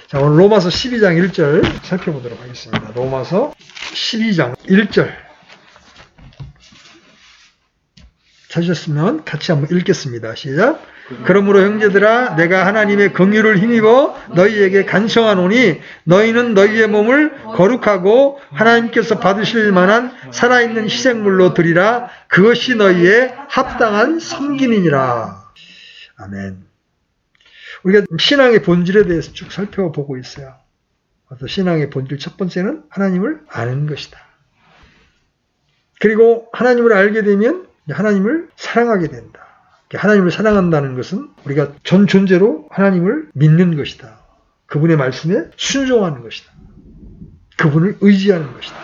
자, 오늘 로마서 12장 1절 살펴보도록 하겠습니다. 로마서 12장 1절. 찾으셨으면 같이 한번 읽겠습니다. 시작. 그러므로 형제들아 내가 하나님의 긍휼을 힘입어 너희에게 간청하노니 너희는 너희의 몸을 거룩하고 하나님께서 받으실 만한 살아있는 희생물로 드리라. 그것이 너희의 합당한 섬김이니라. 아멘. 우리가 신앙의 본질에 대해서 쭉 살펴보고 있어요. 그래서 신앙의 본질 첫 번째는 하나님을 아는 것이다. 그리고 하나님을 알게 되면 하나님을 사랑하게 된다. 하나님을 사랑한다는 것은 우리가 전 존재로 하나님을 믿는 것이다. 그분의 말씀에 순종하는 것이다. 그분을 의지하는 것이다.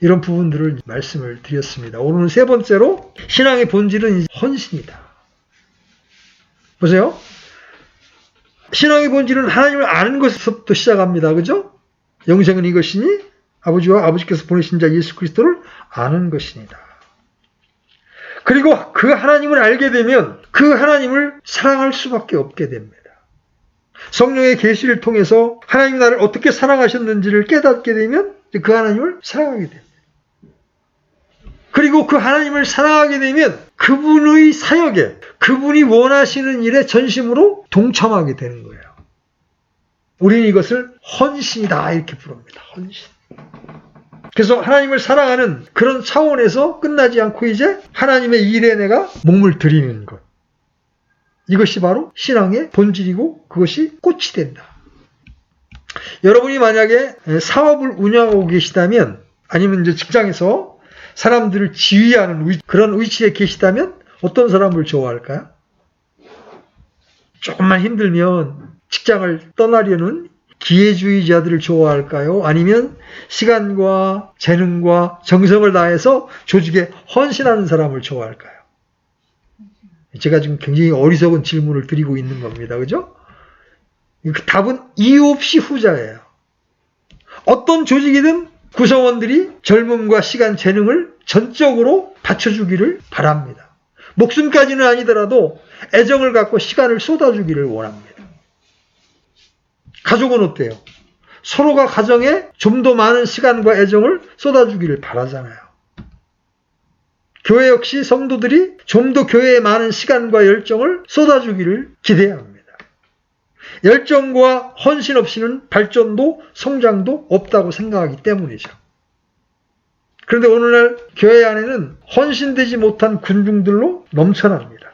이런 부분들을 말씀을 드렸습니다. 오늘은 세 번째로 신앙의 본질은 헌신이다. 보세요. 신앙의 본질은 하나님을 아는 것에서부터 시작합니다. 그죠? 영생은 이것이니 아버지와 아버지께서 보내신 자 예수 그리스도를 아는 것이니다. 그리고 그 하나님을 알게 되면 그 하나님을 사랑할 수밖에 없게 됩니다. 성령의 계시를 통해서 하나님이 나를 어떻게 사랑하셨는지를 깨닫게 되면 그 하나님을 사랑하게 됩니다. 그리고 그 하나님을 사랑하게 되면 그분의 사역에, 그분이 원하시는 일에 전심으로 동참하게 되는 거예요. 우리는 이것을 헌신이다 이렇게 부릅니다. 헌신. 그래서 하나님을 사랑하는 그런 차원에서 끝나지 않고 이제 하나님의 일에 내가 몸을 들이는 것. 이것이 바로 신앙의 본질이고 그것이 꽃이 된다. 여러분이 만약에 사업을 운영하고 계시다면 아니면 이제 직장에서 사람들을 지휘하는 그런 위치에 계시다면 어떤 사람을 좋아할까요? 조금만 힘들면 직장을 떠나려는 기회주의자들을 좋아할까요? 아니면 시간과 재능과 정성을 다해서 조직에 헌신하는 사람을 좋아할까요? 제가 지금 굉장히 어리석은 질문을 드리고 있는 겁니다. 그죠? 답은 이유 없이 후자예요. 어떤 조직이든 구성원들이 젊음과 시간, 재능을 전적으로 바쳐주기를 바랍니다. 목숨까지는 아니더라도 애정을 갖고 시간을 쏟아주기를 원합니다. 가족은 어때요? 서로가 가정에 좀 더 많은 시간과 애정을 쏟아주기를 바라잖아요. 교회 역시 성도들이 좀 더 교회에 많은 시간과 열정을 쏟아주기를 기대합니다. 열정과 헌신 없이는 발전도 성장도 없다고 생각하기 때문이죠. 그런데 오늘날 교회 안에는 헌신되지 못한 군중들로 넘쳐납니다.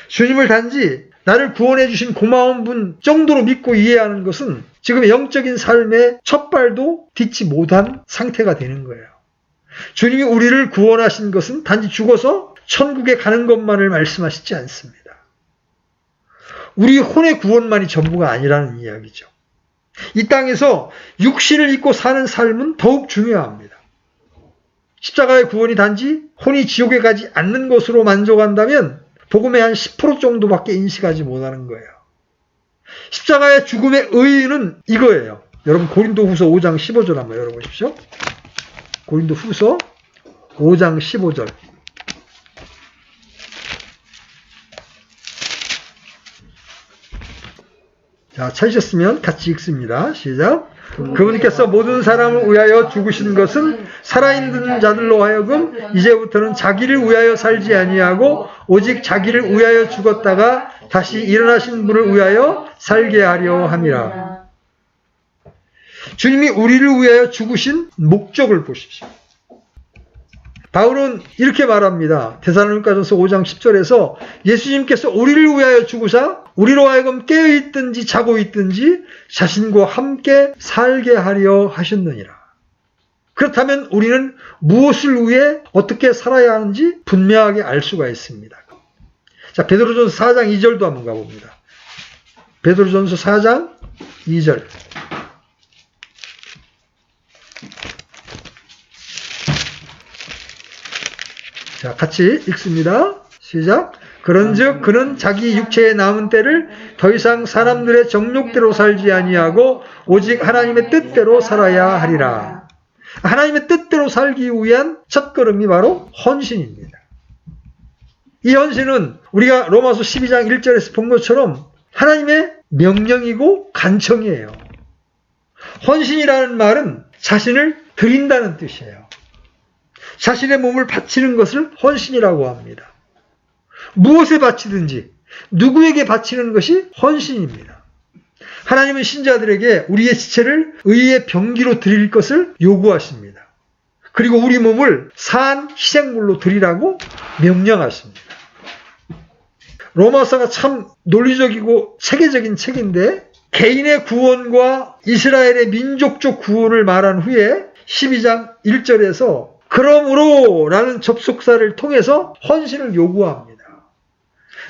주님을 단지 나를 구원해 주신 고마운 분 정도로 믿고 이해하는 것은 지금의 영적인 삶의 첫 발도 딛지 못한 상태가 되는 거예요. 주님이 우리를 구원하신 것은 단지 죽어서 천국에 가는 것만을 말씀하시지 않습니다. 우리 혼의 구원만이 전부가 아니라는 이야기죠. 이 땅에서 육신을 입고 사는 삶은 더욱 중요합니다. 십자가의 구원이 단지 혼이 지옥에 가지 않는 것으로 만족한다면 복음의 한 10% 정도밖에 인식하지 못하는 거예요. 십자가의 죽음의 의의는 이거예요. 여러분 고린도후서 5장 15절 한번 열어보십시오. 고린도후서 5장 15절. 자, 찾으셨으면 같이 읽습니다. 시작. 그분께서 모든 사람을 위하여 죽으신 것은 살아있는 자들로 하여금 이제부터는 자기를 위하여 살지 아니하고 오직 자기를 위하여 죽었다가 다시 일어나신 분을 위하여 살게 하려 함이라. 주님이 우리를 위하여 죽으신 목적을 보십시오. 바울은 이렇게 말합니다. 데살로니가전서 5장 10절에서 예수님께서 우리를 위하여 죽으사 우리로 하여금 깨어있든지 자고 있든지 자신과 함께 살게 하려 하셨느니라. 그렇다면 우리는 무엇을 위해 어떻게 살아야 하는지 분명하게 알 수가 있습니다. 자, 베드로전서 4장 2절도 한번 가봅니다. 베드로전서 4장 2절. 자, 같이 읽습니다. 시작. 그런즉 그는 자기 육체에 남은 때를 더 이상 사람들의 정욕대로 살지 아니하고 오직 하나님의 뜻대로 살아야 하리라. 하나님의 뜻대로 살기 위한 첫걸음이 바로 헌신입니다. 이 헌신은 우리가 로마서 12장 1절에서 본 것처럼 하나님의 명령이고 간청이에요. 헌신이라는 말은 자신을 드린다는 뜻이에요. 자신의 몸을 바치는 것을 헌신이라고 합니다. 무엇에 바치든지 누구에게 바치는 것이 헌신입니다. 하나님은 신자들에게 우리의 지체를 의의 병기로 드릴 것을 요구하십니다. 그리고 우리 몸을 산 희생물로 드리라고 명령하십니다. 로마서가 참 논리적이고 체계적인 책인데 개인의 구원과 이스라엘의 민족적 구원을 말한 후에 12장 1절에서 그러므로 라는 접속사를 통해서 헌신을 요구합니다.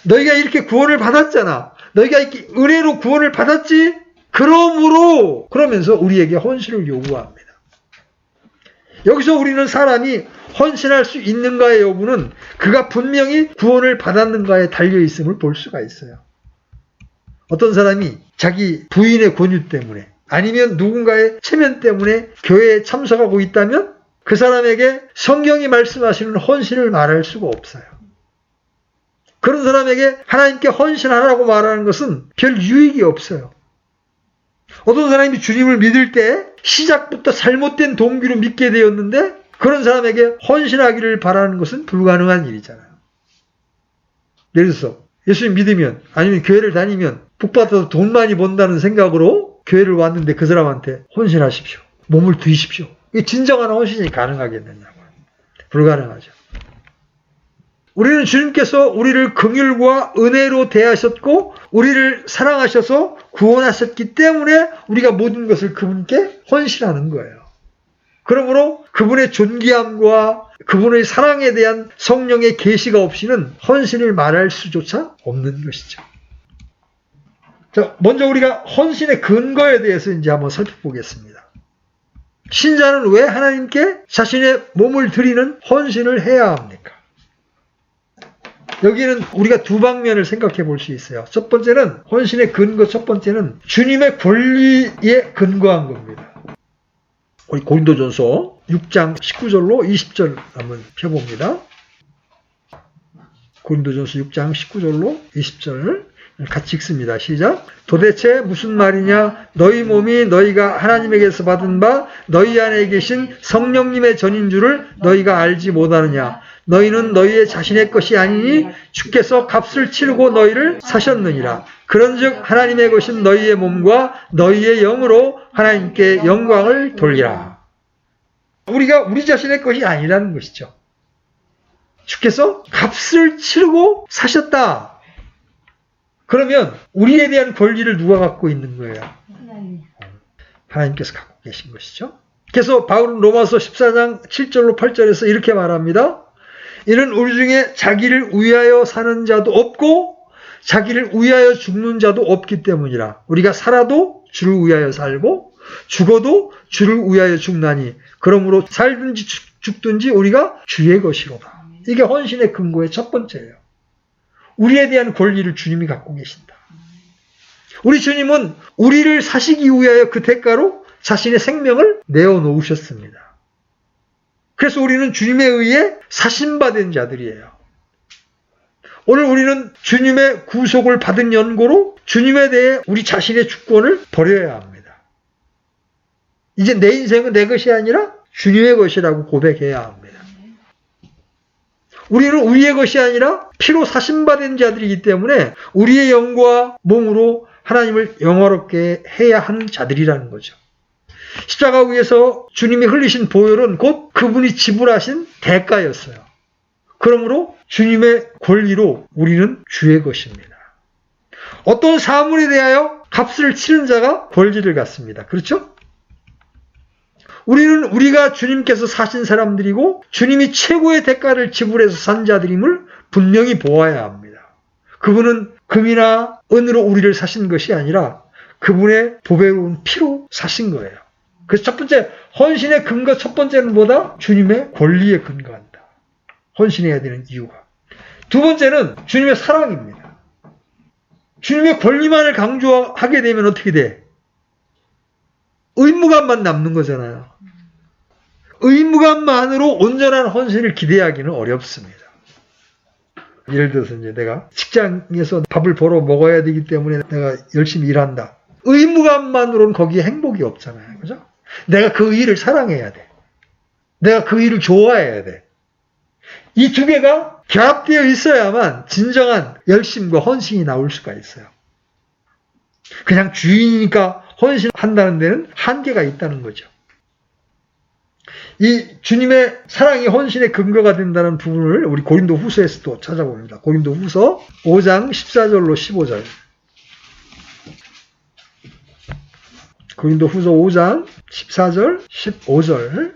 너희가 이렇게 구원을 받았잖아. 너희가 이렇게 은혜로 구원을 받았지? 그러므로 그러면서 우리에게 헌신을 요구합니다. 여기서 우리는 사람이 헌신할 수 있는가의 여부는 그가 분명히 구원을 받았는가에 달려있음을 볼 수가 있어요. 어떤 사람이 자기 부인의 권유 때문에 아니면 누군가의 체면 때문에 교회에 참석하고 있다면 그 사람에게 성경이 말씀하시는 헌신을 말할 수가 없어요. 그런 사람에게 하나님께 헌신하라고 말하는 것은 별 유익이 없어요. 어떤 사람이 주님을 믿을 때 시작부터 잘못된 동기로 믿게 되었는데 그런 사람에게 헌신하기를 바라는 것은 불가능한 일이잖아요. 예를 들어서 예수님 믿으면 아니면 교회를 다니면 복받아서 돈 많이 번다는 생각으로 교회를 왔는데 그 사람한테 헌신하십시오. 몸을 드십시오. 이게 진정한 헌신이 가능하겠느냐고. 불가능하죠. 우리는 주님께서 우리를 긍휼과 은혜로 대하셨고 우리를 사랑하셔서 구원하셨기 때문에 우리가 모든 것을 그분께 헌신하는 거예요. 그러므로 그분의 존귀함과 그분의 사랑에 대한 성령의 계시가 없이는 헌신을 말할 수조차 없는 것이죠. 자, 먼저 우리가 헌신의 근거에 대해서 이제 한번 살펴보겠습니다. 신자는 왜 하나님께 자신의 몸을 드리는 헌신을 해야 합니까? 여기는 우리가 두 방면을 생각해 볼 수 있어요. 첫 번째는 헌신의 근거, 첫 번째는 주님의 권리에 근거한 겁니다. 우리 고린도전서 6장 19절로 20절 한번 펴봅니다. 고린도전서 6장 19절로 20절 같이 읽습니다. 시작. 도대체 무슨 말이냐? 너희 몸이 너희가 하나님에게서 받은 바 너희 안에 계신 성령님의 전인 줄을 너희가 알지 못하느냐? 너희는 너희의 자신의 것이 아니니 주께서 값을 치르고 너희를 사셨느니라. 그런즉 하나님의 것인 너희의 몸과 너희의 영으로 하나님께 영광을 돌리라. 우리가 우리 자신의 것이 아니라는 것이죠. 주께서 값을 치르고 사셨다. 그러면 우리에 대한 권리를 누가 갖고 있는 거예요? 하나님께서 갖고 계신 것이죠. 그래서 바울은 로마서 14장 7절로 8절에서 이렇게 말합니다. 이는 우리 중에 자기를 위하여 사는 자도 없고 자기를 위하여 죽는 자도 없기 때문이라. 우리가 살아도 주를 위하여 살고 죽어도 주를 위하여 죽나니 그러므로 살든지 죽든지 우리가 주의 것이로다. 이게 헌신의 근거의 첫 번째예요. 우리에 대한 권리를 주님이 갖고 계신다. 우리 주님은 우리를 사시기 위하여 그 대가로 자신의 생명을 내어놓으셨습니다. 그래서 우리는 주님에 의해 사신받은 자들이에요. 오늘 우리는 주님의 구속을 받은 연고로 주님에 대해 우리 자신의 주권을 버려야 합니다. 이제 내 인생은 내 것이 아니라 주님의 것이라고 고백해야 합니다. 우리는 우리의 것이 아니라 피로 사신받은 자들이기 때문에 우리의 영과 몸으로 하나님을 영화롭게 해야 하는 자들이라는 거죠. 십자가 위에서 주님이 흘리신 보혈은 곧 그분이 지불하신 대가였어요. 그러므로 주님의 권리로 우리는 주의 것입니다. 어떤 사물에 대하여 값을 치른 자가 권리를 갖습니다. 그렇죠? 우리는 우리가 주님께서 사신 사람들이고 주님이 최고의 대가를 지불해서 산 자들임을 분명히 보아야 합니다. 그분은 금이나 은으로 우리를 사신 것이 아니라 그분의 보배로운 피로 사신 거예요. 그래서 첫 번째, 헌신의 근거 첫 번째는 뭐다? 주님의 권리에 근거한다. 헌신해야 되는 이유가. 두 번째는 주님의 사랑입니다. 주님의 권리만을 강조하게 되면 어떻게 돼? 의무감만 남는 거잖아요. 의무감만으로 온전한 헌신을 기대하기는 어렵습니다. 예를 들어서 이제 내가 직장에서 밥을 벌어 먹어야 되기 때문에 내가 열심히 일한다. 의무감만으로는 거기에 행복이 없잖아요. 그죠? 내가 그 일을 사랑해야 돼. 내가 그 일을 좋아해야 돼. 이 두 개가 결합되어 있어야만 진정한 열심과 헌신이 나올 수가 있어요. 그냥 주인이니까 헌신한다는 데는 한계가 있다는 거죠. 이 주님의 사랑이 헌신의 근거가 된다는 부분을 우리 고린도 후서에서도 찾아봅니다. 고린도 후서 5장 14절로 15절. 고린도 후서 5장 14절 15절.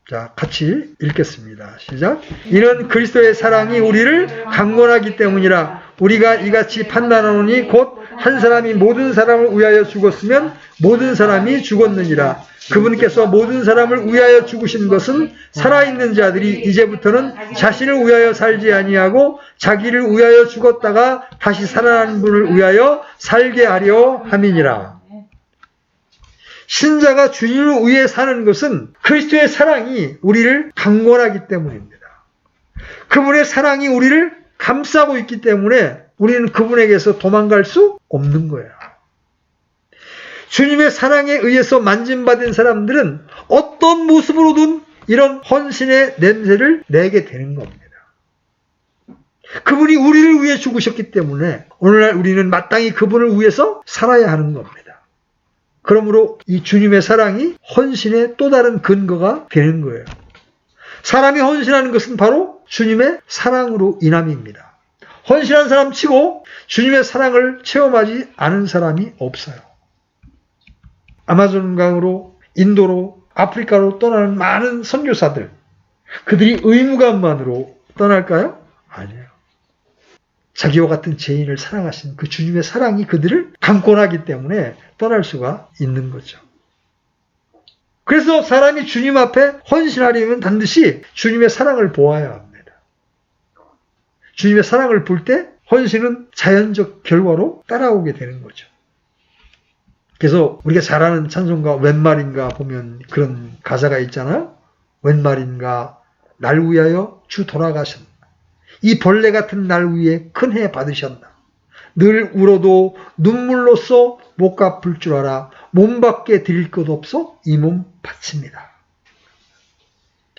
자, 같이 읽겠습니다. 시작. 이는 그리스도의 사랑이 우리를 강권하기 때문이라. 우리가 이같이 판단하노니 곧 한 사람이 모든 사람을 위하여 죽었으면 모든 사람이 죽었느니라. 그분께서 모든 사람을 위하여 죽으신 것은 살아있는 자들이 이제부터는 자신을 위하여 살지 아니하고 자기를 위하여 죽었다가 다시 살아나는 분을 위하여 살게 하려 함이니라. 신자가 주님을 위해 사는 것은 그리스도의 사랑이 우리를 강권하기 때문입니다. 그분의 사랑이 우리를 감싸고 있기 때문에 우리는 그분에게서 도망갈 수 없는 거예요. 주님의 사랑에 의해서 만짐받은 사람들은 어떤 모습으로든 이런 헌신의 냄새를 내게 되는 겁니다. 그분이 우리를 위해 죽으셨기 때문에 오늘날 우리는 마땅히 그분을 위해서 살아야 하는 겁니다. 그러므로 이 주님의 사랑이 헌신의 또 다른 근거가 되는 거예요. 사람이 헌신하는 것은 바로 주님의 사랑으로 인함입니다. 헌신한 사람 치고 주님의 사랑을 체험하지 않은 사람이 없어요. 아마존 강으로, 인도로, 아프리카로 떠나는 많은 선교사들, 그들이 의무감만으로 떠날까요? 아니에요. 자기와 같은 죄인을 사랑하신 그 주님의 사랑이 그들을 강권하기 때문에 떠날 수가 있는 거죠. 그래서 사람이 주님 앞에 헌신하려면 반드시 주님의 사랑을 보아야 합니다. 주님의 사랑을 볼 때 헌신은 자연적 결과로 따라오게 되는 거죠. 그래서 우리가 잘 아는 찬송가 웬 말인가 보면 그런 가사가 있잖아요. 웬 말인가 날 위하여 주 돌아가셨나. 이 벌레 같은 날 위에 큰 해 받으셨나. 늘 울어도 눈물로써 못 갚을 줄 알아 몸 밖에 드릴 것 없어 이 몸 바칩니다.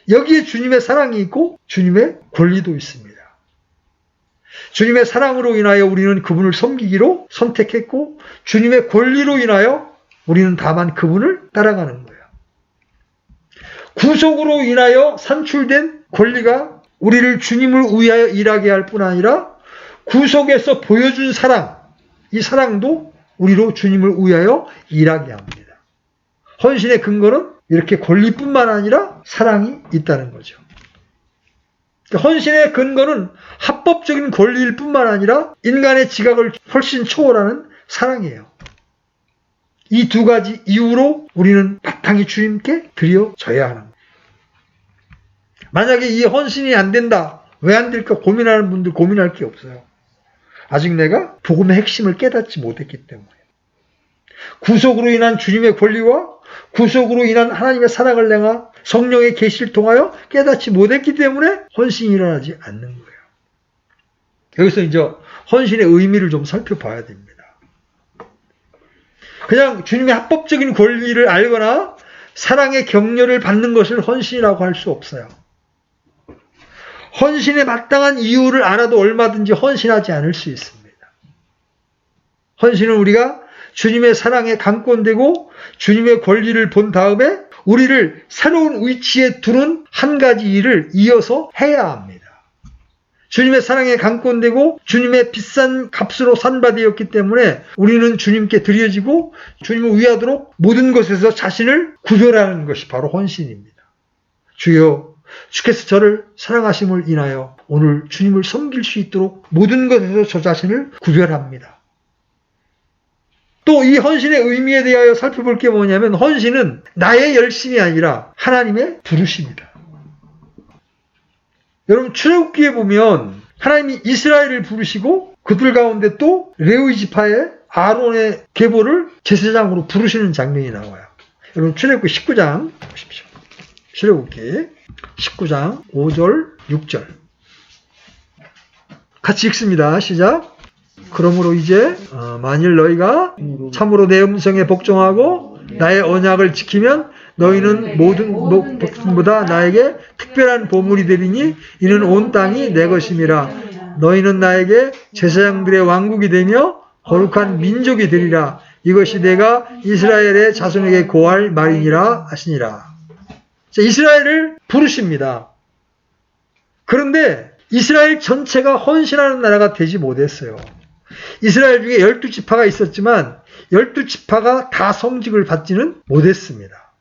여기에 주님의 사랑이 있고 주님의 권리도 있습니다. 주님의 사랑으로 인하여 우리는 그분을 섬기기로 선택했고 주님의 권리로 인하여 우리는 다만 그분을 따라가는 거예요. 구속으로 인하여 산출된 권리가 우리를 주님을 위하여 일하게 할 뿐 아니라 구속에서 보여준 사랑, 이 사랑도 우리로 주님을 위하여 일하게 합니다. 헌신의 근거는 이렇게 권리뿐만 아니라 사랑이 있다는 거죠. 헌신의 근거는 합법적인 권리일 뿐만 아니라 인간의 지각을 훨씬 초월하는 사랑이에요. 이 두 가지 이유로 우리는 바탕이 주님께 드려져야 하는 거예요. 만약에 이 헌신이 안 된다, 왜 안 될까 고민하는 분들 고민할 게 없어요. 아직 내가 복음의 핵심을 깨닫지 못했기 때문에. 구속으로 인한 주님의 권리와 구속으로 인한 하나님의 사랑을 내가 성령의 계시를 통하여 깨닫지 못했기 때문에 헌신이 일어나지 않는 거예요. 여기서 이제 헌신의 의미를 좀 살펴봐야 됩니다. 그냥 주님의 합법적인 권리를 알거나 사랑의 격려를 받는 것을 헌신이라고 할 수 없어요. 헌신에 마땅한 이유를 알아도 얼마든지 헌신하지 않을 수 있습니다. 헌신은 우리가 주님의 사랑에 강권되고 주님의 권리를 본 다음에 우리를 새로운 위치에 두는 한 가지 일을 이어서 해야 합니다. 주님의 사랑에 강권되고 주님의 비싼 값으로 산바되었기 때문에 우리는 주님께 드려지고 주님을 위하도록 모든 것에서 자신을 구별하는 것이 바로 헌신입니다. 주여, 주께서 저를 사랑하심을 인하여 오늘 주님을 섬길 수 있도록 모든 것에서 저 자신을 구별합니다. 또 이 헌신의 의미에 대하여 살펴볼 게 뭐냐면 헌신은 나의 열심이 아니라 하나님의 부르심이다. 여러분 출애굽기에 보면 하나님이 이스라엘을 부르시고 그들 가운데 또 레위 지파의 아론의 계보를 제사장으로 부르시는 장면이 나와요. 여러분 출애굽기 19장 보십시오. 출애굽기 19장 5절 6절 같이 읽습니다. 시작. 그러므로 이제 만일 너희가 참으로 내 음성에 복종하고 나의 언약을 지키면 너희는 모든 백성보다 나에게 특별한 보물이 되리니 이는 온 땅이 내 것임이라. 너희는 나에게 제사장들의 왕국이 되며 거룩한 민족이 되리라. 이것이 내가 이스라엘의 자손에게 고할 말이니라 하시니라. 자, 이스라엘을 부르십니다. 그런데 이스라엘 전체가 헌신하는 나라가 되지 못했어요. 이스라엘 중에 12지파가 있었지만 12지파가 다 성직을 받지는 못했습니다.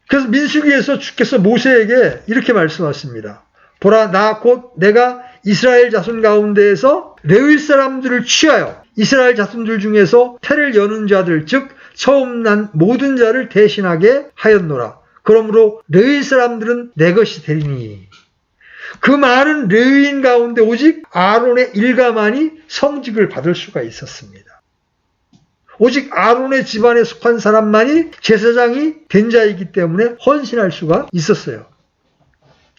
그래서 민수기에서 주께서 모세에게 이렇게 말씀하십니다. 보라, 나 곧 내가 이스라엘 자손 가운데에서 레위 사람들을 취하여 이스라엘 자손들 중에서 태를 여는 자들, 즉 처음 난 모든 자를 대신하게 하였노라. 그러므로 레위 사람들은 내 것이 되리니. 그 많은 레위인 가운데 오직 아론의 일가만이 성직을 받을 수가 있었습니다. 오직 아론의 집안에 속한 사람만이 제사장이 된 자이기 때문에 헌신할 수가 있었어요.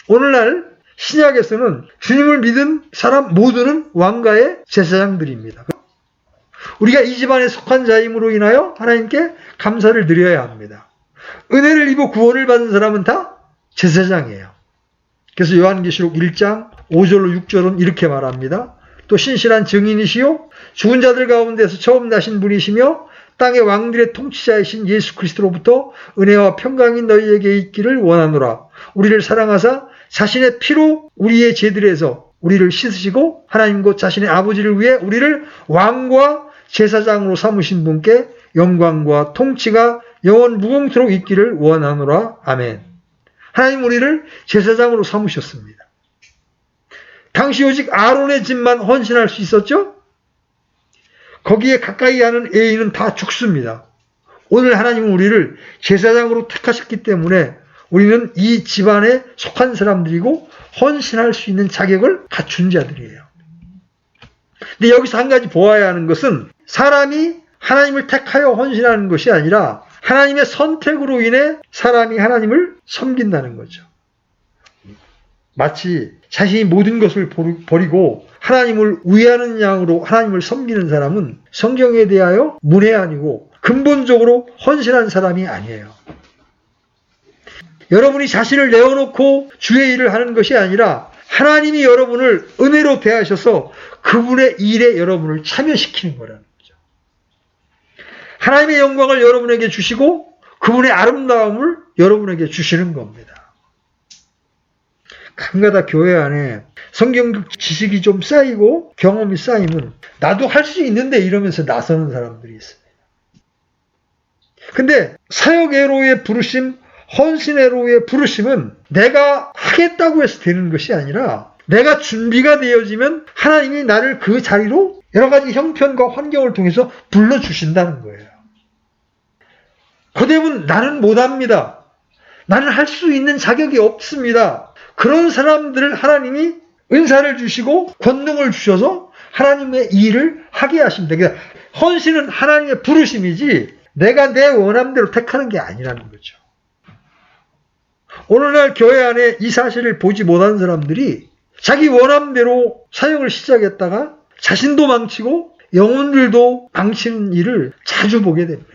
오늘날 신약에서는 주님을 믿은 사람 모두는 왕가의 제사장들입니다. 우리가 이 집안에 속한 자임으로 인하여 하나님께 감사를 드려야 합니다. 은혜를 입어 구원을 받은 사람은 다 제사장이에요. 그래서 요한계시록 1장 5절로 6절은 이렇게 말합니다. 또 신실한 증인이시요 죽은 자들 가운데서 처음 나신 분이시며 땅의 왕들의 통치자이신 예수 그리스도로부터 은혜와 평강이 너희에게 있기를 원하노라. 우리를 사랑하사 자신의 피로 우리의 죄들에서 우리를 씻으시고 하나님 곧 자신의 아버지를 위해 우리를 왕과 제사장으로 삼으신 분께 영광과 통치가 영원 무궁토록 있기를 원하노라. 아멘. 하나님 우리를 제사장으로 삼으셨습니다. 당시 오직 아론의 집만 헌신할 수 있었죠? 거기에 가까이 하는 애인은 다 죽습니다. 오늘 하나님은 우리를 제사장으로 택하셨기 때문에 우리는 이 집안에 속한 사람들이고 헌신할 수 있는 자격을 갖춘 자들이에요. 근데 여기서 한 가지 보아야 하는 것은 사람이 하나님을 택하여 헌신하는 것이 아니라 하나님의 선택으로 인해 사람이 하나님을 섬긴다는 거죠. 마치 자신이 모든 것을 버리고 하나님을 위하는 양으로 하나님을 섬기는 사람은 성경에 대하여 문외한이고 근본적으로 헌신한 사람이 아니에요. 여러분이 자신을 내어놓고 주의 일을 하는 것이 아니라 하나님이 여러분을 은혜로 대하셔서 그분의 일에 여러분을 참여시키는 거라는 거죠. 하나님의 영광을 여러분에게 주시고 그분의 아름다움을 여러분에게 주시는 겁니다. 간가다 교회 안에 성경 지식이 좀 쌓이고 경험이 쌓이면 나도 할 수 있는데 이러면서 나서는 사람들이 있습니다. 근데 사역애로의 부르심, 헌신애로의 부르심은 내가 하겠다고 해서 되는 것이 아니라 내가 준비가 되어지면 하나님이 나를 그 자리로 여러 가지 형편과 환경을 통해서 불러주신다는 거예요. 그대면 나는 못합니다. 나는 할 수 있는 자격이 없습니다. 그런 사람들을 하나님이 은사를 주시고 권능을 주셔서 하나님의 일을 하게 하십니다. 그러니까 헌신은 하나님의 부르심이지 내가 내 원함대로 택하는 게 아니라는 거죠. 오늘날 교회 안에 이 사실을 보지 못한 사람들이 자기 원함대로 사역을 시작했다가 자신도 망치고 영혼들도 망치는 일을 자주 보게 됩니다.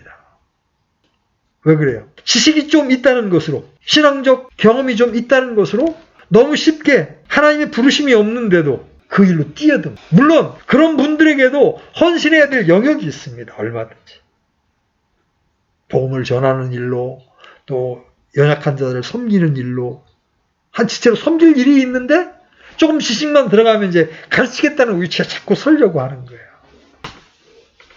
왜 그래요? 지식이 좀 있다는 것으로, 신앙적 경험이 좀 있다는 것으로 너무 쉽게 하나님의 부르심이 없는데도 그 일로 뛰어듭니다. 물론 그런 분들에게도 헌신해야 될 영역이 있습니다. 얼마든지. 복음을 전하는 일로, 또 연약한 자들을 섬기는 일로, 한 지체로 섬길 일이 있는데 조금 지식만 들어가면 이제 가르치겠다는 위치가 자꾸 서려고 하는 거예요.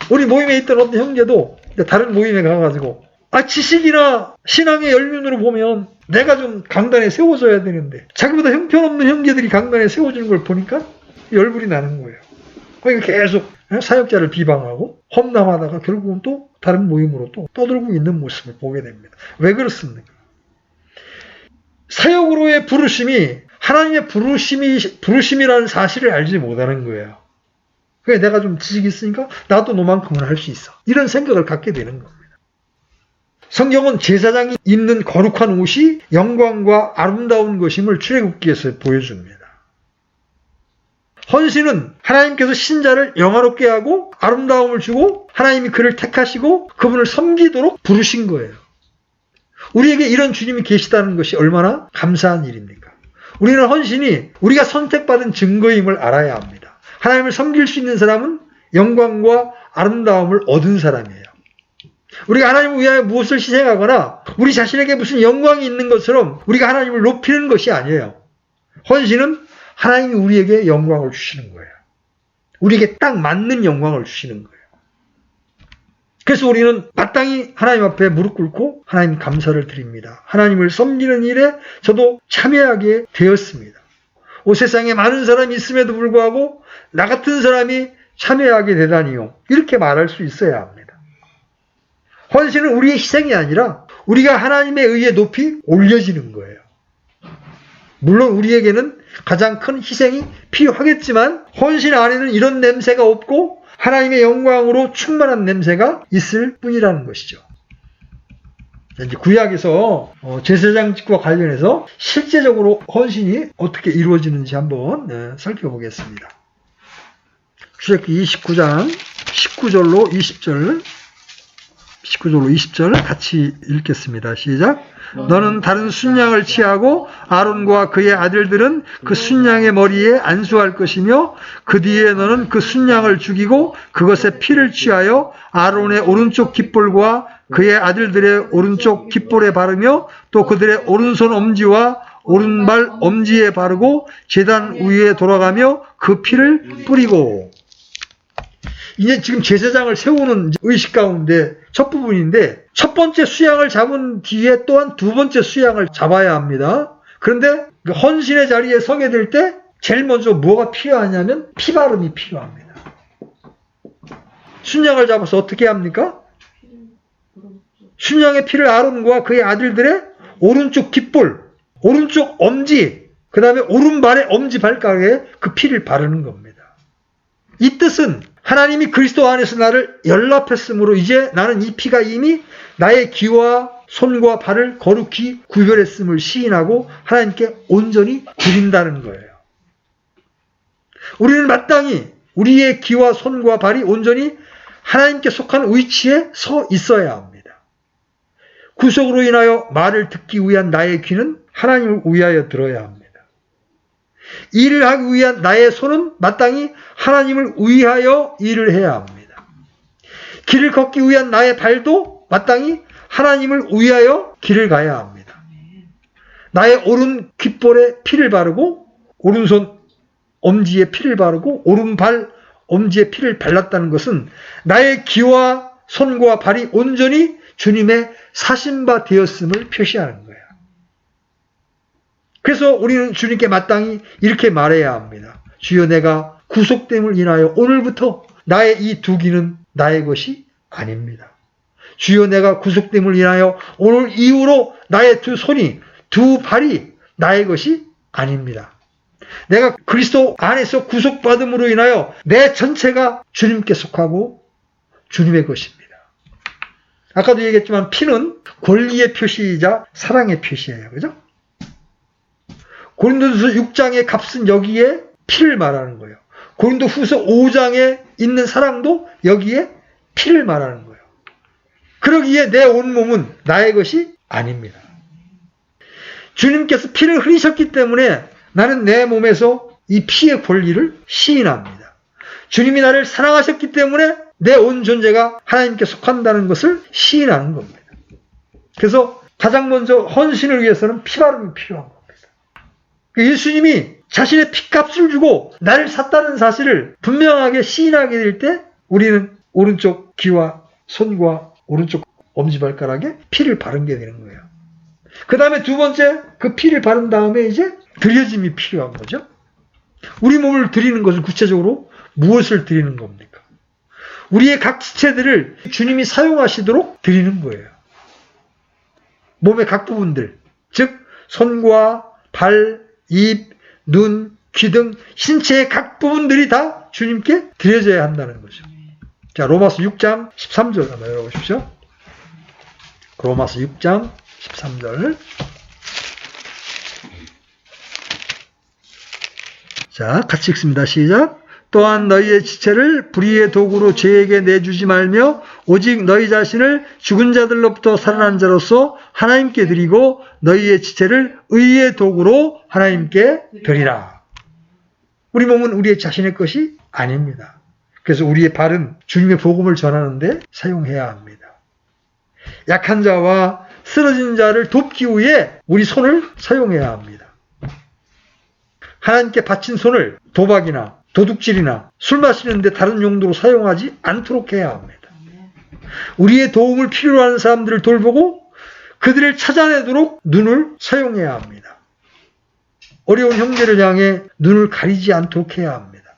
우리 모임에 있던 어떤 형제도 다른 모임에 가가지고 지식이나 신앙의 연륜으로 보면 내가 좀 강단에 세워져야 되는데 자기보다 형편없는 형제들이 강단에 세워지는 걸 보니까 열불이 나는 거예요. 그러니까 계속 사역자를 비방하고 험담하다가 결국은 또 다른 모임으로 또 떠들고 있는 모습을 보게 됩니다. 왜 그렇습니까? 사역으로의 부르심이 하나님의 부르심이라는 사실을 알지 못하는 거예요. 그래 내가 좀 지식이 있으니까 나도 너만큼은 할 수 있어. 이런 생각을 갖게 되는 겁니다. 성경은 제사장이 입는 거룩한 옷이 영광과 아름다운 것임을 출애굽기에서 보여줍니다. 헌신은 하나님께서 신자를 영화롭게 하고 아름다움을 주고 하나님이 그를 택하시고 그분을 섬기도록 부르신 거예요. 우리에게 이런 주님이 계시다는 것이 얼마나 감사한 일입니까? 우리는 헌신이 우리가 선택받은 증거임을 알아야 합니다. 하나님을 섬길 수 있는 사람은 영광과 아름다움을 얻은 사람이에요. 우리가 하나님을 위하여 무엇을 희생하거나 우리 자신에게 무슨 영광이 있는 것처럼 우리가 하나님을 높이는 것이 아니에요. 헌신은 하나님이 우리에게 영광을 주시는 거예요. 우리에게 딱 맞는 영광을 주시는 거예요. 그래서 우리는 마땅히 하나님 앞에 무릎 꿇고 하나님 감사를 드립니다. 하나님을 섬기는 일에 저도 참여하게 되었습니다. 세상에 많은 사람이 있음에도 불구하고 나 같은 사람이 참여하게 되다니요. 이렇게 말할 수 있어야 합니다. 헌신은 우리의 희생이 아니라 우리가 하나님에 의해 높이 올려지는 거예요. 물론 우리에게는 가장 큰 희생이 필요하겠지만 헌신 안에는 이런 냄새가 없고 하나님의 영광으로 충만한 냄새가 있을 뿐이라는 것이죠. 이제 구약에서 제사장 직과 관련해서 실제적으로 헌신이 어떻게 이루어지는지 한번 살펴보겠습니다. 출애굽기 29장 19절로 20절 19절로 20절 같이 읽겠습니다. 시작. 너는 다른 순양을 취하고 아론과 그의 아들들은 그 순양의 머리에 안수할 것이며 그 뒤에 너는 그 순양을 죽이고 그것의 피를 취하여 아론의 오른쪽 깃볼과 그의 아들들의 오른쪽 깃볼에 바르며 또 그들의 오른손 엄지와 오른발 엄지에 바르고 제단 위에 돌아가며 그 피를 뿌리고. 이제 지금 제사장을 세우는 의식 가운데 첫 부분인데 첫 번째 수양을 잡은 뒤에 또한 두 번째 수양을 잡아야 합니다. 그런데 그 헌신의 자리에 서게 될 때 제일 먼저 뭐가 필요하냐면 피바름이 필요합니다. 순양을 잡아서 어떻게 합니까? 순양의 피를 아론과 그의 아들들의 오른쪽 깃볼, 오른쪽 엄지, 그 다음에 오른발의 엄지발가락에 그 피를 바르는 겁니다. 이 뜻은 하나님이 그리스도 안에서 나를 연합했으므로 이제 나는 이 피가 이미 나의 귀와 손과 발을 거룩히 구별했음을 시인하고 하나님께 온전히 드린다는 거예요. 우리는 마땅히 우리의 귀와 손과 발이 온전히 하나님께 속한 위치에 서 있어야 합니다. 구속으로 인하여 말을 듣기 위한 나의 귀는 하나님을 위하여 들어야 합니다. 일을 하기 위한 나의 손은 마땅히 하나님을 위하여 일을 해야 합니다. 길을 걷기 위한 나의 발도 마땅히 하나님을 위하여 길을 가야 합니다. 나의 오른 귓볼에 피를 바르고 오른손 엄지에 피를 바르고 오른발 엄지에 피를 발랐다는 것은 나의 귀와 손과 발이 온전히 주님의 사신바 되었음을 표시하는 거예요. 그래서 우리는 주님께 마땅히 이렇게 말해야 합니다. 주여, 내가 구속됨을 인하여 오늘부터 나의 이 두 귀는 나의 것이 아닙니다. 주여, 내가 구속됨을 인하여 오늘 이후로 나의 두 손이, 두 발이 나의 것이 아닙니다. 내가 그리스도 안에서 구속받음으로 인하여 내 전체가 주님께 속하고 주님의 것입니다. 아까도 얘기했지만 피는 권리의 표시이자 사랑의 표시예요. 그죠? 고린도후서 6장의 값은 여기에 피를 말하는 거예요. 고린도후서 5장에 있는 사랑도 여기에 피를 말하는 거예요. 그러기에 내 온몸은 나의 것이 아닙니다. 주님께서 피를 흘리셨기 때문에 나는 내 몸에서 이 피의 권리를 시인합니다. 주님이 나를 사랑하셨기 때문에 내 온 존재가 하나님께 속한다는 것을 시인하는 겁니다. 그래서 가장 먼저 헌신을 위해서는 피바름이 필요한 겁니다. 예수님이 자신의 피값을 주고 나를 샀다는 사실을 분명하게 시인하게 될 때 우리는 오른쪽 귀와 손과 오른쪽 엄지발가락에 피를 바르게 되는 거예요. 그 다음에 두 번째, 그 피를 바른 다음에 이제 드려짐이 필요한 거죠. 우리 몸을 드리는 것은 구체적으로 무엇을 드리는 겁니까? 우리의 각 지체들을 주님이 사용하시도록 드리는 거예요. 몸의 각 부분들, 즉 손과 발, 입, 눈, 귀 등 신체의 각 부분들이 다 주님께 드려져야 한다는 거죠. 자, 로마서 6장 13절 한번 열어보십시오. 로마서 6장 13절. 자, 같이 읽습니다. 시작. 또한 너희의 지체를 불의의 도구로 죄에게 내주지 말며 오직 너희 자신을 죽은 자들로부터 살아난 자로서 하나님께 드리고 너희의 지체를 의의 도구로 하나님께 드리라. 우리 몸은 우리의 자신의 것이 아닙니다. 그래서 우리의 발은 주님의 복음을 전하는데 사용해야 합니다. 약한 자와 쓰러진 자를 돕기 위해 우리 손을 사용해야 합니다. 하나님께 바친 손을 도박이나 도둑질이나 술 마시는데 다른 용도로 사용하지 않도록 해야 합니다. 우리의 도움을 필요로 하는 사람들을 돌보고 그들을 찾아내도록 눈을 사용해야 합니다. 어려운 형제를 향해 눈을 가리지 않도록 해야 합니다.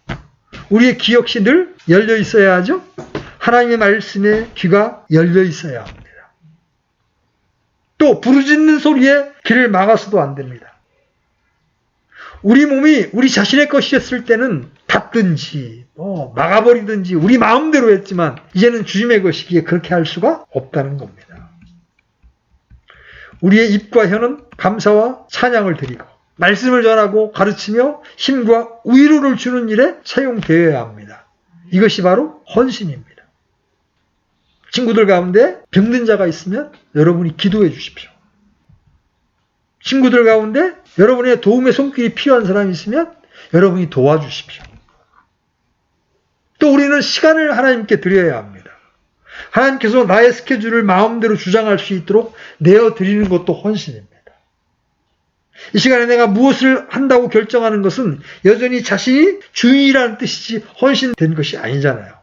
우리의 귀 역시 늘 열려 있어야 하죠. 하나님의 말씀에 귀가 열려 있어야 합니다. 또 부르짖는 소리에 귀를 막아서도 안 됩니다. 우리 몸이 우리 자신의 것이 됐을 때는 닫든지 막아버리든지 우리 마음대로 했지만 이제는 주님의 것이기에 그렇게 할 수가 없다는 겁니다. 우리의 입과 혀는 감사와 찬양을 드리고 말씀을 전하고 가르치며 힘과 위로를 주는 일에 사용되어야 합니다. 이것이 바로 헌신입니다. 친구들 가운데 병든 자가 있으면 여러분이 기도해 주십시오. 친구들 가운데 여러분의 도움의 손길이 필요한 사람이 있으면 여러분이 도와주십시오. 또 우리는 시간을 하나님께 드려야 합니다. 하나님께서 나의 스케줄을 마음대로 주장할 수 있도록 내어드리는 것도 헌신입니다. 이 시간에 내가 무엇을 한다고 결정하는 것은 여전히 자신이 주인이라는 뜻이지 헌신된 것이 아니잖아요.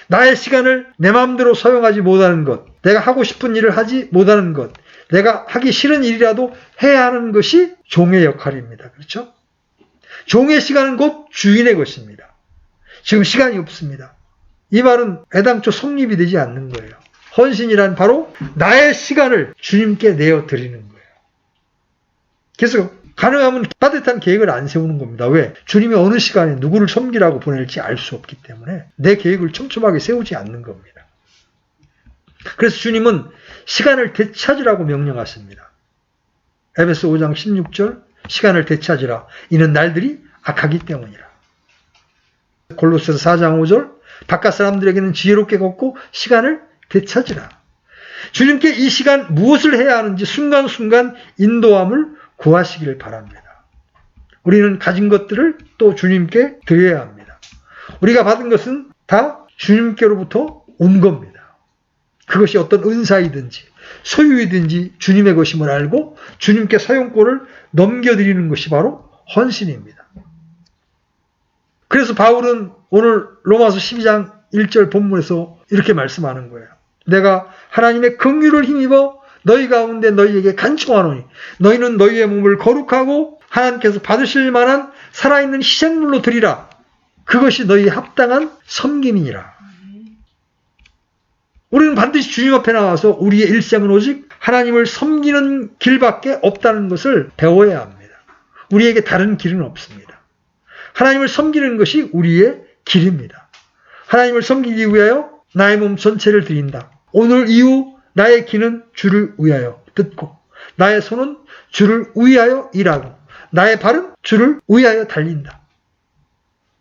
나의 시간을 내 마음대로 사용하지 못하는 것, 내가 하고 싶은 일을 하지 못하는 것, 내가 하기 싫은 일이라도 해야 하는 것이 종의 역할입니다. 그렇죠? 종의 시간은 곧 주인의 것입니다. 지금 시간이 없습니다. 이 말은 애당초 성립이 되지 않는 거예요. 헌신이란 바로 나의 시간을 주님께 내어드리는 거예요. 그래서 가능하면 빠듯한 계획을 안 세우는 겁니다. 왜? 주님이 어느 시간에 누구를 섬기라고 보낼지 알 수 없기 때문에 내 계획을 촘촘하게 세우지 않는 겁니다. 그래서 주님은 시간을 되찾으라고 명령하십니다. 에베소 5장 16절 시간을 되찾으라. 이는 날들이 악하기 때문이라. 골로새서 4장 5절 바깥 사람들에게는 지혜롭게 걷고 시간을 되찾으라. 주님께 이 시간 무엇을 해야 하는지 순간순간 인도함을 구하시기를 바랍니다. 우리는 가진 것들을 또 주님께 드려야 합니다. 우리가 받은 것은 다 주님께로부터 온 겁니다. 그것이 어떤 은사이든지 소유이든지 주님의 것임을 알고 주님께 사용권을 넘겨드리는 것이 바로 헌신입니다. 그래서 바울은 오늘 로마서 12장 1절 본문에서 이렇게 말씀하는 거예요. 내가 하나님의 긍휼을 힘입어 너희 가운데 너희에게 간청하노니 너희는 너희의 몸을 거룩하고 하나님께서 받으실 만한 살아있는 희생물로 드리라. 그것이 너희의 합당한 섬김이니라. 우리는 반드시 주님 앞에 나와서 우리의 일생은 오직 하나님을 섬기는 길밖에 없다는 것을 배워야 합니다. 우리에게 다른 길은 없습니다. 하나님을 섬기는 것이 우리의 길입니다. 하나님을 섬기기 위하여 나의 몸 전체를 드린다. 오늘 이후 나의 귀는 주를 위하여 듣고 나의 손은 주를 위하여 일하고 나의 발은 주를 위하여 달린다.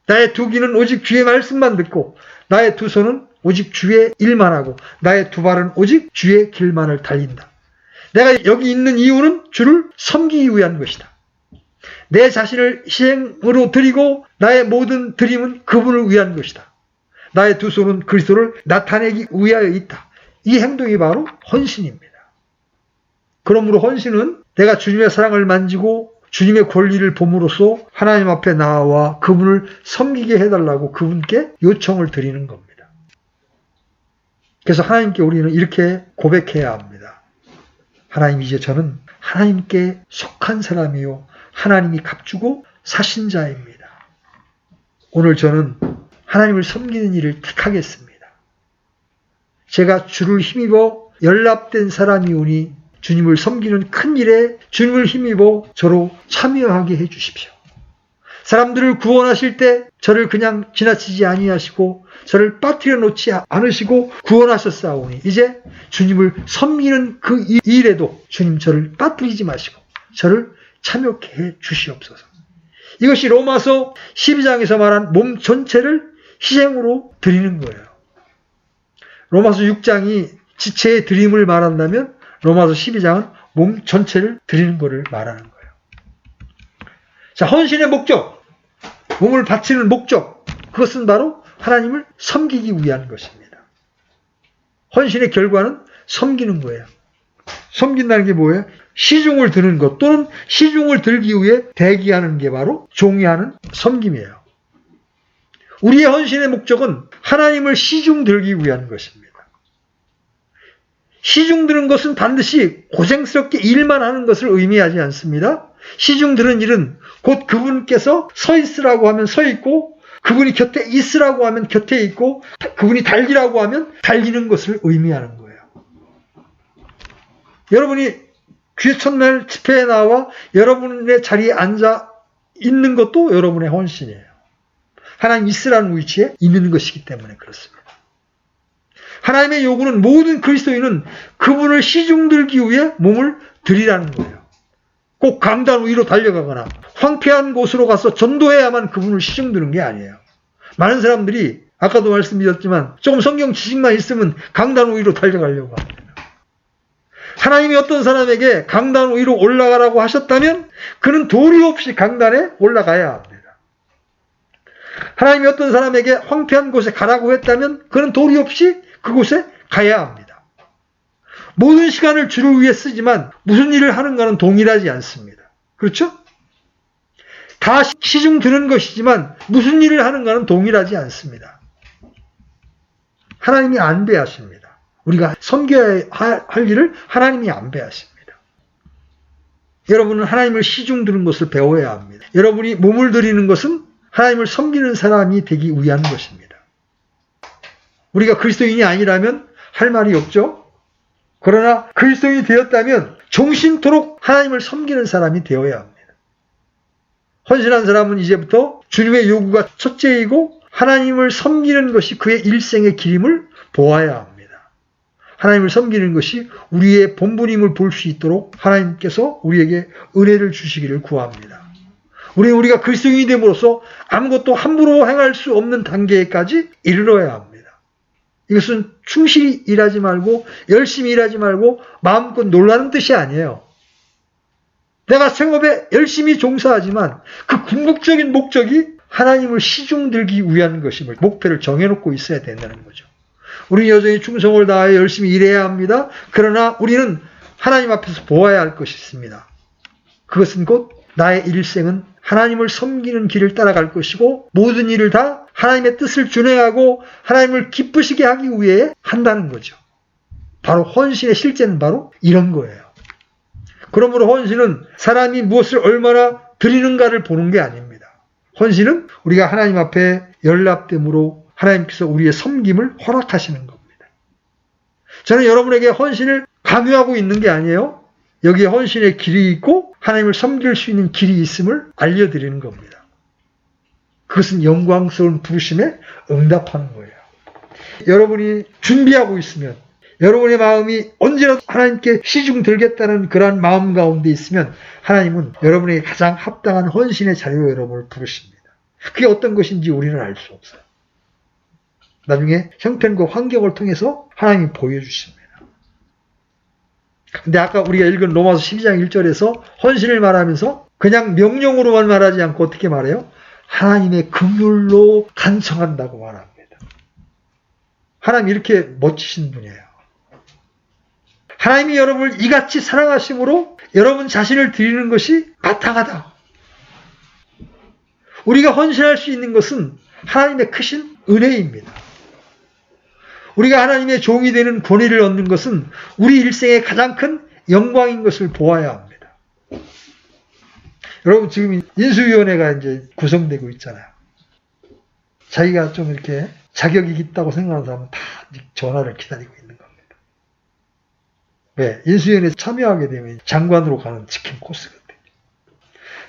나의 두 귀는 오직 주의 말씀만 듣고 나의 두 손은 오직 주의 일만 하고 나의 두 발은 오직 주의 길만을 달린다. 내가 여기 있는 이유는 주를 섬기기 위한 것이다. 내 자신을 희생으로 드리고 나의 모든 드림은 그분을 위한 것이다. 나의 두 손은 그리스도를 나타내기 위하여 있다. 이 행동이 바로 헌신입니다. 그러므로 헌신은 내가 주님의 사랑을 만지고 주님의 권리를 봄으로써 하나님 앞에 나와 그분을 섬기게 해달라고 그분께 요청을 드리는 겁니다. 그래서 하나님께 우리는 이렇게 고백해야 합니다. 하나님, 이제 저는 하나님께 속한 사람이요 하나님이 값주고 사신 자입니다. 오늘 저는 하나님을 섬기는 일을 택하겠습니다. 제가 주를 힘입어 연합된 사람이오니 주님을 섬기는 큰 일에 주님을 힘입어 저로 참여하게 해주십시오. 사람들을 구원하실 때 저를 그냥 지나치지 아니하시고 저를 빠뜨려 놓지 않으시고 구원하셨사오니 이제 주님을 섬기는 그 일에도 주님 저를 빠뜨리지 마시고 저를 참여케 해 주시옵소서. 이것이 로마서 12장에서 말한 몸 전체를 희생으로 드리는 거예요. 로마서 6장이 지체의 드림을 말한다면 로마서 12장은 몸 전체를 드리는 것을 말하는 거예요. 자, 헌신의 목적, 몸을 바치는 목적, 그것은 바로 하나님을 섬기기 위한 것입니다. 헌신의 결과는 섬기는 거예요. 섬긴다는 게 뭐예요? 시중을 드는 것 또는 시중을 들기 위해 대기하는 게 바로 종이하는 섬김이에요. 우리의 헌신의 목적은 하나님을 시중 들기 위한 것입니다. 시중 드는 것은 반드시 고생스럽게 일만 하는 것을 의미하지 않습니다. 시중 드는 일은 곧 그분께서 서 있으라고 하면 서 있고, 그분이 곁에 있으라고 하면 곁에 있고, 그분이 달리라고 하면 달리는 것을 의미하는 거예요. 여러분이 귀의 첫날 집회에 나와 여러분의 자리에 앉아 있는 것도 여러분의 헌신이에요. 하나님 있으라는 위치에 있는 것이기 때문에 그렇습니다. 하나님의 요구는 모든 그리스도인은 그분을 시중 들기 위해 몸을 드리라는 거예요. 꼭 강단 위로 달려가거나 황폐한 곳으로 가서 전도해야만 그분을 시중 드는 게 아니에요. 많은 사람들이 아까도 말씀드렸지만 조금 성경 지식만 있으면 강단 위로 달려가려고 합니다. 하나님이 어떤 사람에게 강단 위로 올라가라고 하셨다면 그는 도리 없이 강단에 올라가야 합니다. 하나님이 어떤 사람에게 황폐한 곳에 가라고 했다면 그는 도리 없이 그곳에 가야 합니다. 모든 시간을 주를 위해 쓰지만 무슨 일을 하는가는 동일하지 않습니다. 그렇죠? 다 시중 드는 것이지만 무슨 일을 하는가는 동일하지 않습니다. 하나님이 안배하십니다. 우리가 섬겨야 할 일을 하나님이 안배하십니다. 여러분은 하나님을 시중 드는 것을 배워야 합니다. 여러분이 몸을 드리는 것은 하나님을 섬기는 사람이 되기 위한 것입니다. 우리가 그리스도인이 아니라면 할 말이 없죠. 그러나 그리스도인이 되었다면 종신토록 하나님을 섬기는 사람이 되어야 합니다. 헌신한 사람은 이제부터 주님의 요구가 첫째이고 하나님을 섬기는 것이 그의 일생의 길임을 보아야 합니다. 하나님을 섬기는 것이 우리의 본분임을 볼 수 있도록 하나님께서 우리에게 은혜를 주시기를 구합니다. 우리가 그리스도인이 됨으로써 아무것도 함부로 행할 수 없는 단계까지 이르러야 합니다. 이것은 충실히 일하지 말고 열심히 일하지 말고 마음껏 놀라는 뜻이 아니에요. 내가 생업에 열심히 종사하지만 그 궁극적인 목적이 하나님을 시중 들기 위한 것임을 목표를 정해놓고 있어야 된다는 거죠. 우리는 여전히 충성을 다하여 열심히 일해야 합니다. 그러나 우리는 하나님 앞에서 보아야 할 것이 있습니다. 그것은 곧 나의 일생은 하나님을 섬기는 길을 따라갈 것이고 모든 일을 다 하나님의 뜻을 준행하고 하나님을 기쁘시게 하기 위해 한다는 거죠. 바로 헌신의 실제는 바로 이런 거예요. 그러므로 헌신은 사람이 무엇을 얼마나 드리는가를 보는 게 아닙니다. 헌신은 우리가 하나님 앞에 연락됨으로 하나님께서 우리의 섬김을 허락하시는 겁니다. 저는 여러분에게 헌신을 강요하고 있는 게 아니에요. 여기에 헌신의 길이 있고 하나님을 섬길 수 있는 길이 있음을 알려드리는 겁니다. 그것은 영광스러운 부르심에 응답하는 거예요. 여러분이 준비하고 있으면 여러분의 마음이 언제나 하나님께 시중 들겠다는 그러한 마음 가운데 있으면 하나님은 여러분에게 가장 합당한 헌신의 자리로 여러분을 부르십니다. 그게 어떤 것인지 우리는 알 수 없어요. 나중에 형편과 환경을 통해서 하나님이 보여주십니다. 근데 아까 우리가 읽은 로마서 12장 1절에서 헌신을 말하면서 그냥 명령으로만 말하지 않고 어떻게 말해요? 하나님의 긍휼로 간청한다고 말합니다. 하나님 이렇게 멋지신 분이에요. 하나님이 여러분을 이같이 사랑하심으로 여러분 자신을 드리는 것이 마땅하다. 우리가 헌신할 수 있는 것은 하나님의 크신 은혜입니다. 우리가 하나님의 종이 되는 권위를 얻는 것은 우리 일생의 가장 큰 영광인 것을 보아야 합니다. 여러분 지금 인수위원회가 이제 구성되고 있잖아요. 자기가 좀 이렇게 자격이 있다고 생각하는 사람은 다 전화를 기다리고 있는 겁니다. 왜? 인수위원회에 참여하게 되면 장관으로 가는 치킨 코스거든요.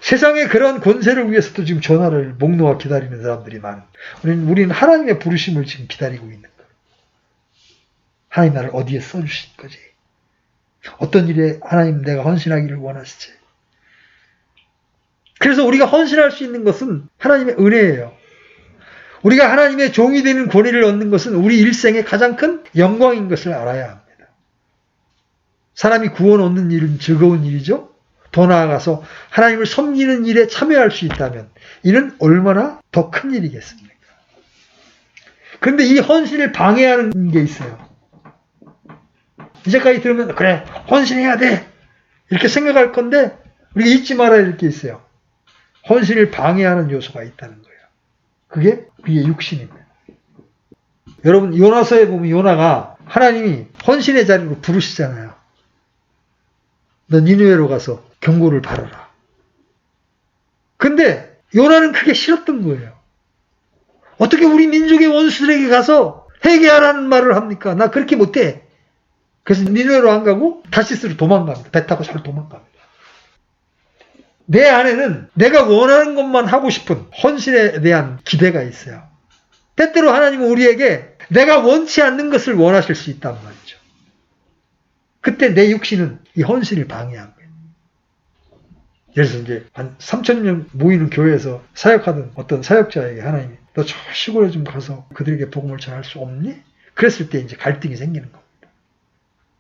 세상에 그런 권세를 위해서도 지금 전화를 목 놓아 기다리는 사람들이 많은. 우리는 하나님의 부르심을 지금 기다리고 있는 거예요. 하나님 나를 어디에 써주실 거지? 어떤 일에 하나님 내가 헌신하기를 원하시지? 그래서 우리가 헌신할 수 있는 것은 하나님의 은혜예요. 우리가 하나님의 종이 되는 권위를 얻는 것은 우리 일생의 가장 큰 영광인 것을 알아야 합니다. 사람이 구원 얻는 일은 즐거운 일이죠. 더 나아가서 하나님을 섬기는 일에 참여할 수 있다면 이는 얼마나 더 큰 일이겠습니까? 그런데 이 헌신을 방해하는 게 있어요. 이제까지 들으면 그래 헌신해야 돼 이렇게 생각할 건데 우리가 잊지 말아야 할 게 있어요. 헌신을 방해하는 요소가 있다는 거예요. 그게 우리의 육신입니다. 여러분 요나서에 보면 요나가 하나님이 헌신의 자리로 부르시잖아요. 너 니느웨로 가서 경고를 바라라. 근데 요나는 그게 싫었던 거예요. 어떻게 우리 민족의 원수들에게 가서 회개하라는 말을 합니까? 나 그렇게 못해. 그래서 니느웨로 안 가고 다시스로 도망갑니다. 배 타고 잘 도망갑니다. 내 안에는 내가 원하는 것만 하고 싶은 헌신에 대한 기대가 있어요. 때때로 하나님은 우리에게 내가 원치 않는 것을 원하실 수 있단 말이죠. 그때 내 육신은 이 헌신을 방해한 거예요. 예를 들어서 이제 한 3,000명 모이는 교회에서 사역하던 어떤 사역자에게 하나님이 너 저 시골에 좀 가서 그들에게 복음을 전할 수 없니? 그랬을 때 이제 갈등이 생기는 겁니다.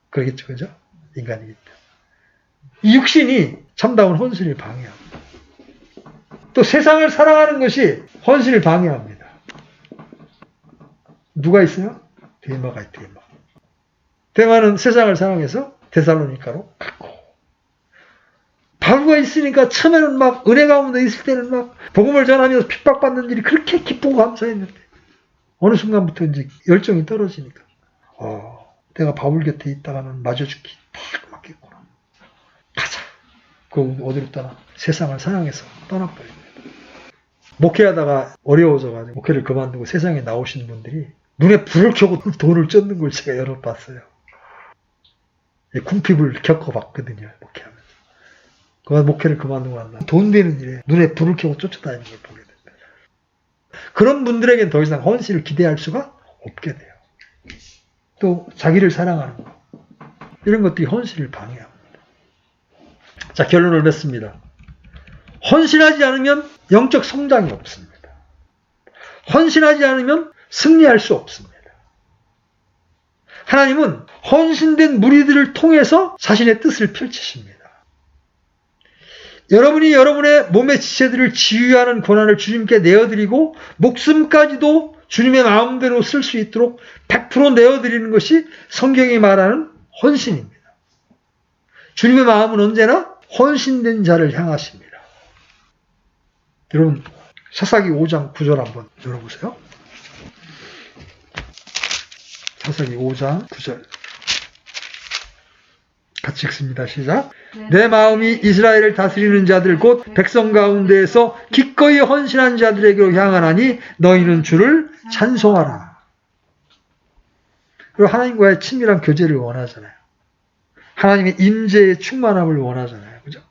그러겠죠, 그죠? 인간이기 때문에. 이 육신이 참다운 헌신을 방해합니다. 또 세상을 사랑하는 것이 헌신을 방해합니다. 누가 있어요? 데마가 있다. 데마는 세상을 사랑해서 데살로니가로 갔고 바울과 있으니까 처음에는 막 은혜 가운데 있을 때는 막 복음을 전하면서 핍박받는 일이 그렇게 기쁘고 감사했는데 어느 순간부터 이제 열정이 떨어지니까 내가 바울 곁에 있다가는 맞아 죽기 딱 맞겠구나. 가자. 그 어디로 떠나? 세상을 사랑해서 떠나버립니다. 목회하다가 어려워져가지고 목회를 그만두고 세상에 나오신 분들이 눈에 불을 켜고 돈을 쫓는 걸 제가 여러 봤어요. 궁핍을 겪어봤거든요. 목회하면서. 그 목회를 그만두고 난 다음에 돈 되는 일에 눈에 불을 켜고 쫓아다니는 걸 보게 됩니다. 그런 분들에겐 더 이상 헌신을 기대할 수가 없게 돼요. 또 자기를 사랑하는 것. 이런 것들이 헌신을 방해합니다. 자, 결론을 맺습니다. 헌신하지 않으면 영적 성장이 없습니다. 헌신하지 않으면 승리할 수 없습니다. 하나님은 헌신된 무리들을 통해서 자신의 뜻을 펼치십니다. 여러분이 여러분의 몸의 지체들을 지휘하는 권한을 주님께 내어드리고 목숨까지도 주님의 마음대로 쓸 수 있도록 100% 내어드리는 것이 성경이 말하는 헌신입니다. 주님의 마음은 언제나 헌신된 자를 향하십니다. 여러분 사사기 5장 9절 한번 열어보세요. 사사기 5장 9절 같이 읽습니다. 시작. 내 마음이 이스라엘을 다스리는 자들 곧 백성 가운데에서 기꺼이 헌신한 자들에게로 향하나니 너희는 주를 찬송하라. 그리고 하나님과의 친밀한 교제를 원하잖아요. 하나님의 임재의 충만함을 원하잖아요. 그죠?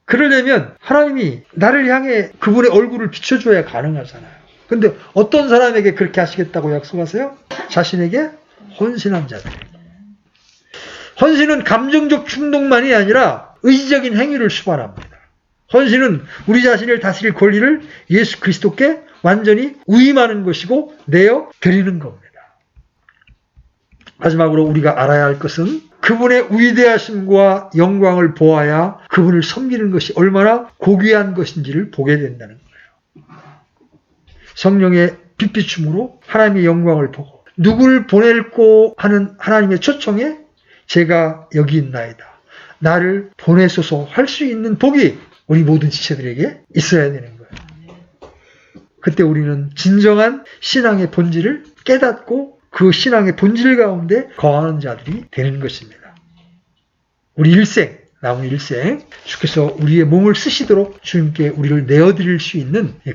그러려면 하나님이 나를 향해 그분의 얼굴을 비춰줘야 가능하잖아요. 근데 어떤 사람에게 그렇게 하시겠다고 약속하세요? 자신에게 헌신한 자들. 헌신은 감정적 충동만이 아니라 의지적인 행위를 수반합니다. 헌신은 우리 자신을 다스릴 권리를 예수 그리스도께 완전히 위임하는 것이고 내어 드리는 겁니다. 마지막으로 우리가 알아야 할 것은 그분의 위대하심과 영광을 보아야 그분을 섬기는 것이 얼마나 고귀한 것인지를 보게 된다는 거예요. 성령의 빛비춤으로 하나님의 영광을 보고 누구를 보낼고 하는 하나님의 초청에 제가 여기 있나이다. 나를 보내소서 할 수 있는 복이 우리 모든 지체들에게 있어야 되는 거예요. 그때 우리는 진정한 신앙의 본질을 깨닫고 그 신앙의 본질 가운데 거하는 자들이 되는 것입니다. 우리 일생, 남은 일생 주께서 우리의 몸을 쓰시도록 주님께 우리를 내어드릴 수 있는